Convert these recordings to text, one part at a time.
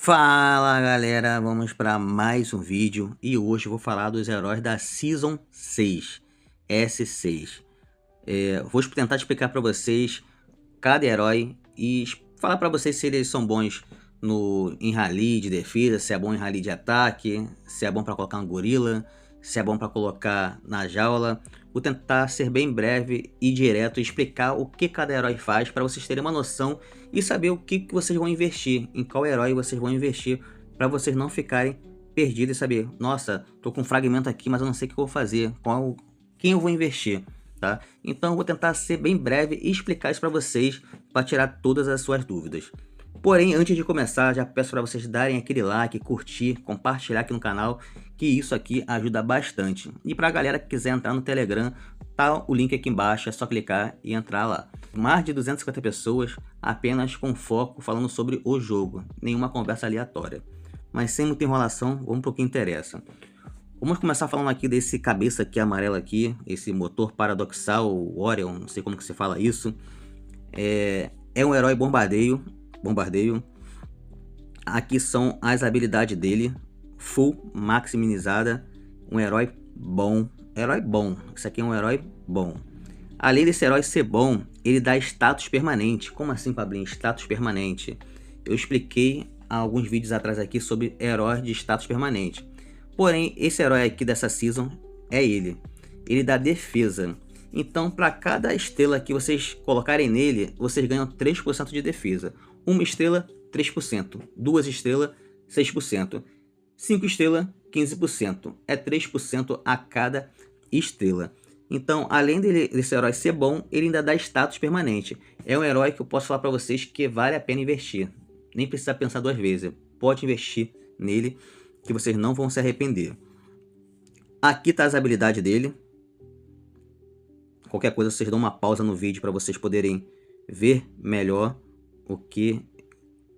Fala galera, vamos para mais um vídeo e hoje eu vou falar dos heróis da Season 6, S6. Vou tentar explicar para vocês cada herói e falar para vocês se eles são bons em rally de defesa, se é bom em rally de ataque, se é bom para colocar no gorila, se é bom para colocar na jaula. Vou tentar ser bem breve e direto e explicar o que cada herói faz para vocês terem uma noção e saber o que vocês vão investir, em qual herói vocês vão investir, para vocês não ficarem perdidos e saber, nossa, tô com um fragmento aqui, mas eu não sei o que eu vou fazer, quem eu vou investir, tá? Então eu vou tentar ser bem breve e explicar isso para vocês, para tirar todas as suas dúvidas. Porém, antes de começar, já peço para vocês darem aquele like, curtir, compartilhar aqui no canal, que isso aqui ajuda bastante. E para a galera que quiser entrar no Telegram, tá o link aqui embaixo, é só clicar e entrar lá. Mais de 250 pessoas, apenas com foco falando sobre o jogo, nenhuma conversa aleatória. Mas sem muita enrolação, vamos para o que interessa. Vamos começar falando aqui desse cabeça aqui amarela aqui, esse motor paradoxal, Orion, não sei como que se fala isso. É um herói bombardeio. Aqui são as habilidades dele, full maximizada, um herói bom, isso aqui é um herói bom. Além desse herói ser bom, ele dá status permanente. Como assim, Pablinho? Status permanente. Eu expliquei há alguns vídeos atrás aqui sobre heróis de status permanente. Porém, esse herói aqui dessa season é ele dá defesa. Então, para cada estrela que vocês colocarem nele, vocês ganham 3% de defesa. Uma estrela, 3%. Duas estrelas, 6%. 5 estrelas, 15%. É 3% a cada estrela. Então, além desse herói ser bom, ele ainda dá status permanente. É um herói que eu posso falar para vocês que vale a pena investir. Nem precisa pensar duas vezes. Pode investir nele, que vocês não vão se arrepender. Aqui tá as habilidades dele. Qualquer coisa vocês dão uma pausa no vídeo para vocês poderem ver melhor o que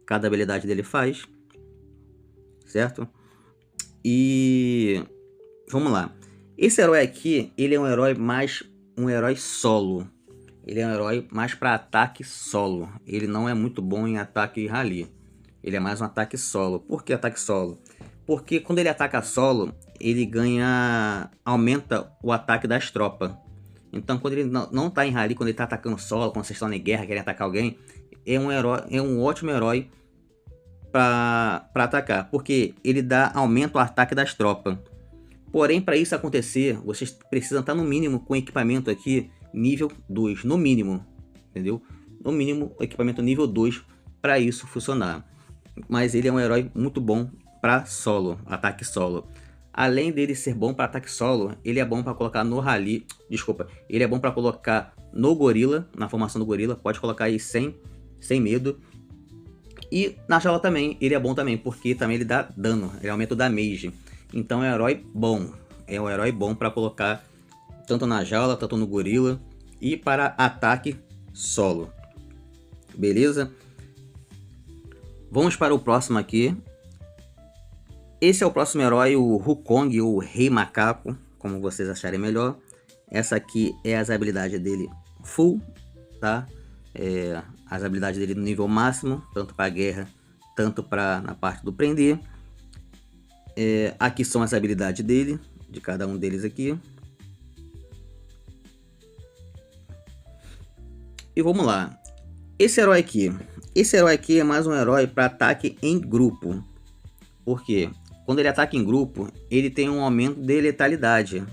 cada habilidade dele faz, certo? E vamos lá. Esse herói aqui, ele é um herói solo. Ele é um herói mais para ataque solo. Ele não é muito bom em ataque rally. Ele é mais um ataque solo. Por que ataque solo? Porque quando ele ataca solo, ele aumenta o ataque das tropas. Então, quando ele não tá em rally, quando ele tá atacando solo, quando vocês estão em guerra, querem atacar alguém, é um ótimo herói para atacar, porque ele aumenta o ataque das tropas. Porém, para isso acontecer, vocês precisam estar no mínimo com equipamento aqui nível 2, no mínimo, entendeu? No mínimo, equipamento nível 2 para isso funcionar. Mas ele é um herói muito bom para solo, ataque solo. Além dele ser bom para ataque solo, ele é bom para colocar no rally, ele é bom para colocar no gorila, na formação do gorila, pode colocar aí sem medo. E na jaula também, ele é bom também, porque também ele dá dano, ele aumenta o damage. Então é um herói bom para colocar tanto na jaula, tanto no gorila e para ataque solo. Beleza? Vamos para o próximo aqui. Esse é o próximo herói, o Wukong, o Rei Macaco, como vocês acharem melhor. Essa aqui é as habilidades dele full, tá? As habilidades dele no nível máximo, tanto para guerra, tanto para na parte do prender. Aqui são as habilidades dele, de cada um deles aqui. E vamos lá. Esse herói aqui é mais um herói para ataque em grupo. Por quê? Quando ele ataca em grupo, ele tem um aumento de letalidade.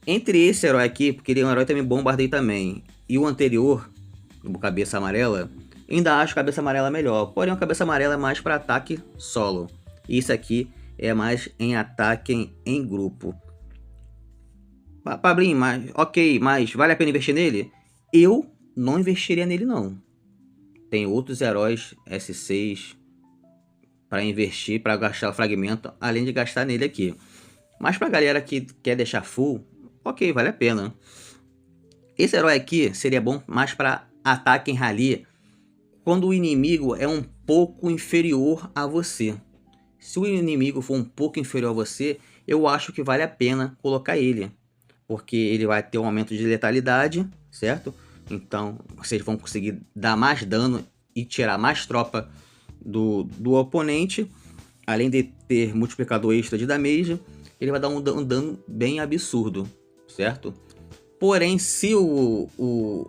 Entre esse herói aqui, porque ele é um herói também bombardeio também, e o anterior, o cabeça amarela, ainda acho cabeça amarela melhor. Porém, o cabeça amarela é mais para ataque solo. E isso aqui é mais em ataque em grupo. Pablinho, mas vale a pena investir nele? Eu não investiria nele não. Tem outros heróis S6 para investir, para gastar o fragmento, além de gastar nele aqui. Mas para a galera que quer deixar full, ok, vale a pena. Esse herói aqui seria bom mais para ataque em rally, quando o inimigo é um pouco inferior a você. Se o inimigo for um pouco inferior a você, eu acho que vale a pena colocar ele, porque ele vai ter um aumento de letalidade, certo? Então vocês vão conseguir dar mais dano e tirar mais tropa do oponente, além de ter multiplicador extra de damage, ele vai dar um dano bem absurdo, certo? Porém, se o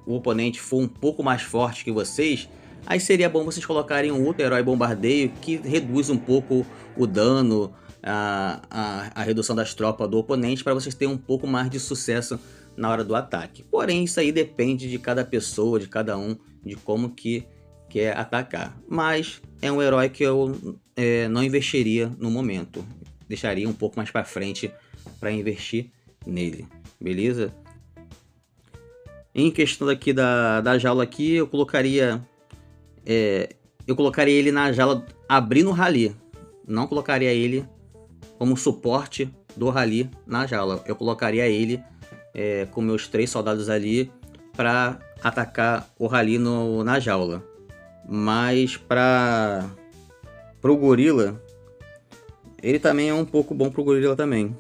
oponente for um pouco mais forte que vocês, aí seria bom vocês colocarem um outro herói bombardeio que reduz um pouco o dano, a redução das tropas do oponente, para vocês terem um pouco mais de sucesso na hora do ataque. Porém, isso aí depende de cada pessoa, de cada um, de como que quer atacar. Mas é um herói que eu não investiria no momento. Deixaria um pouco mais para frente para investir nele, beleza? Em questão aqui da jaula aqui, eu colocaria ele na jaula abrindo o rally. Não colocaria ele como suporte do rally na jaula. Eu colocaria ele com meus 3 soldados ali para atacar o rally na jaula. Mas para o gorila, ele também é um pouco bom pro gorila também.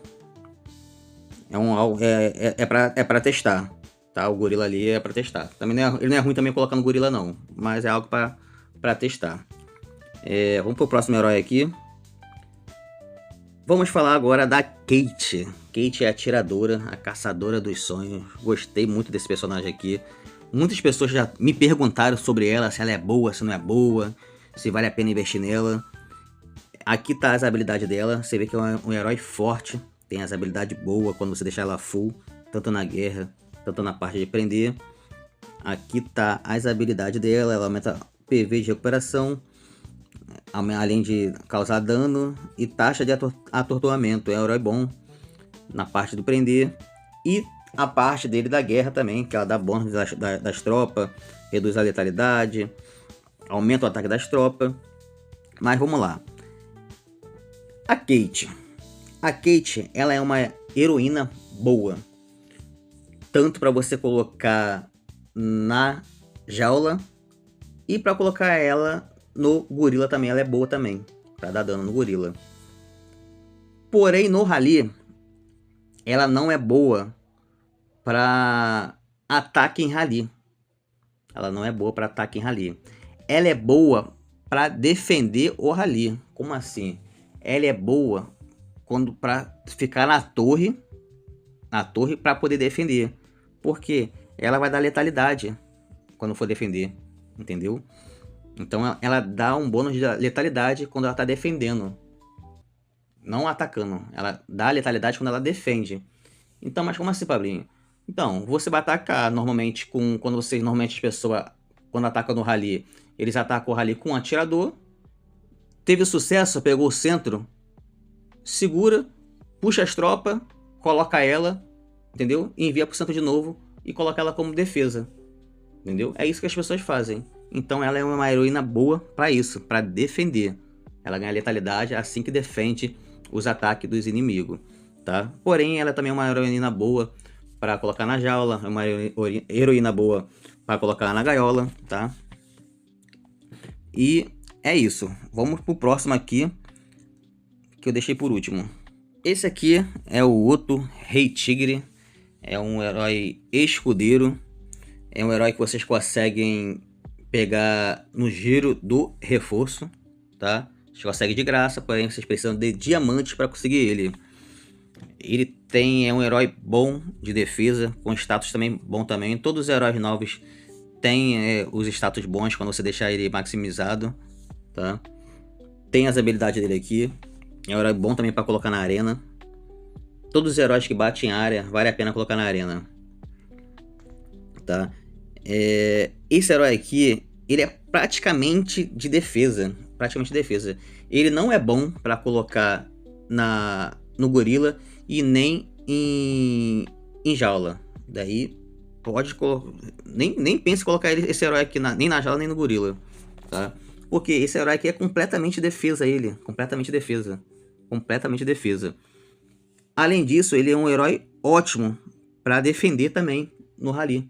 É para testar. Tá, o gorila ali é para testar. Também ele não é ruim também colocando gorila não, mas é algo para testar. Vamos pro próximo herói aqui. Vamos falar agora da Kate. Kate é a atiradora, a caçadora dos sonhos. Gostei muito desse personagem aqui. Muitas pessoas já me perguntaram sobre ela, se ela é boa, se não é boa, se vale a pena investir nela. Aqui tá as habilidades dela. Você vê que é um herói forte, tem as habilidades boas quando você deixar ela full, tanto na guerra, tanto na parte de prender. Aqui tá as habilidades dela, ela aumenta PV de recuperação, além de causar dano e taxa de atordoamento. É um herói bom na parte do prender. E a parte dele da guerra também, que ela dá bônus das tropas, reduz a letalidade, aumenta o ataque das tropas. Mas vamos lá. A Kate. A Kate, ela é uma heroína boa. Tanto para você colocar na jaula e para colocar ela no gorila também, ela é boa também, para dar dano no gorila. Porém, no rally, ela não é boa para ataque em rally. Ela não é boa para ataque em rally. Ela é boa para defender o rally. Como assim? Ela é boa para ficar na torre para poder defender. Porque ela vai dar letalidade quando for defender, entendeu? Então ela dá um bônus de letalidade quando ela tá defendendo, não atacando. Ela dá letalidade quando ela defende. Então, mas como assim, Pablinho? Então, você vai atacar normalmente normalmente as pessoas, quando atacam no rally, eles atacam o rally com um atirador. Teve sucesso, pegou o centro, segura, puxa as tropas, coloca ela, entendeu? E envia pro centro de novo e coloca ela como defesa, entendeu? É isso que as pessoas fazem. Então ela é uma heroína boa para isso, para defender. Ela ganha letalidade assim que defende os ataques dos inimigos, tá? Porém, ela também é uma heroína boa para colocar na jaula, é uma heroína boa para colocar na gaiola, tá? E é isso. Vamos pro próximo aqui, que eu deixei por último. Esse aqui é o Otto Rei Tigre. É um herói escudeiro. É um herói que vocês conseguem pegar no giro do reforço, tá? Vocês conseguem de graça, porém vocês precisam de diamantes para conseguir ele. Ele é um herói bom de defesa, com status também bom também. Todos os heróis novos têm os status bons quando você deixar ele maximizado, tá? Tem as habilidades dele aqui. É um herói bom também para colocar na arena. Todos os heróis que batem em área, vale a pena colocar na arena, tá? Esse herói aqui, ele é praticamente de defesa. Ele não é bom para colocar no gorila e nem em jaula. Daí pode colocar. Nem pense em colocar esse herói aqui nem na jaula nem no gorila, tá? Porque esse herói aqui é completamente defesa, completamente defesa. Além disso, ele é um herói ótimo para defender também no rally.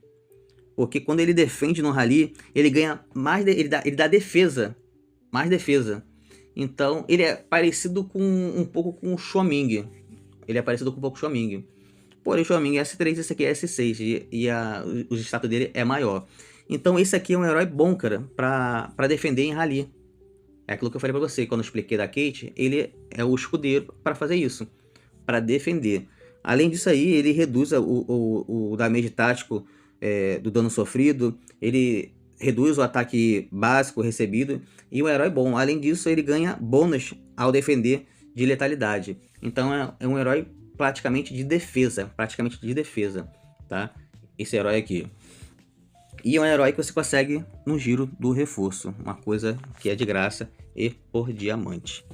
Porque quando ele defende no rally, ele ganha mais, ele dá defesa, mais defesa. Então, ele é parecido um pouco com o Xiaoming. Porém, o Xiaoming é S3, esse aqui é S6 e o status dele é maior. Então, esse aqui é um herói bom, cara, para defender em rally. É aquilo que eu falei pra você, quando eu expliquei da Kate, ele é o escudeiro para fazer isso, para defender. Além disso aí, ele reduz o damage tático do dano sofrido, ele reduz o ataque básico recebido, e um herói bom. Além disso, ele ganha bônus ao defender de letalidade. Então é um herói praticamente de defesa, tá? Esse herói aqui. E é um herói que você consegue no giro do reforço, uma coisa que é de graça e por diamante.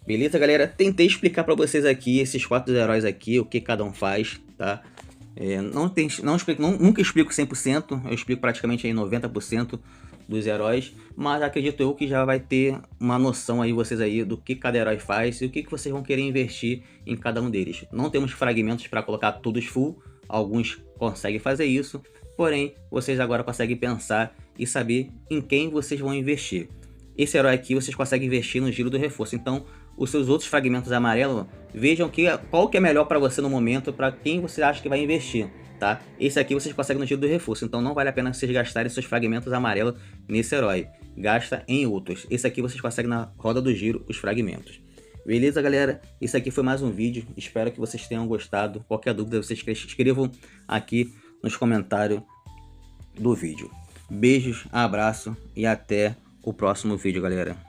Beleza, galera? Tentei explicar para vocês aqui esses 4 heróis aqui, o que cada um faz, tá? Nunca explico 100%, eu explico praticamente aí 90% dos heróis, mas acredito eu que já vai ter uma noção aí vocês aí do que cada herói faz e o que vocês vão querer investir em cada um deles. Não temos fragmentos para colocar todos full, alguns conseguem fazer isso, porém vocês agora conseguem pensar e saber em quem vocês vão investir. Esse herói aqui vocês conseguem investir no giro do reforço, então os seus outros fragmentos amarelos, vejam qual que é melhor para você no momento, para quem você acha que vai investir, tá? Esse aqui vocês conseguem no giro do reforço, então não vale a pena vocês gastarem seus fragmentos amarelos nesse herói. Gasta em outros. Esse aqui vocês conseguem na roda do giro os fragmentos. Beleza, galera? Esse aqui foi mais um vídeo. Espero que vocês tenham gostado. Qualquer dúvida, vocês escrevam aqui nos comentários do vídeo. Beijos, abraço e até o próximo vídeo, galera.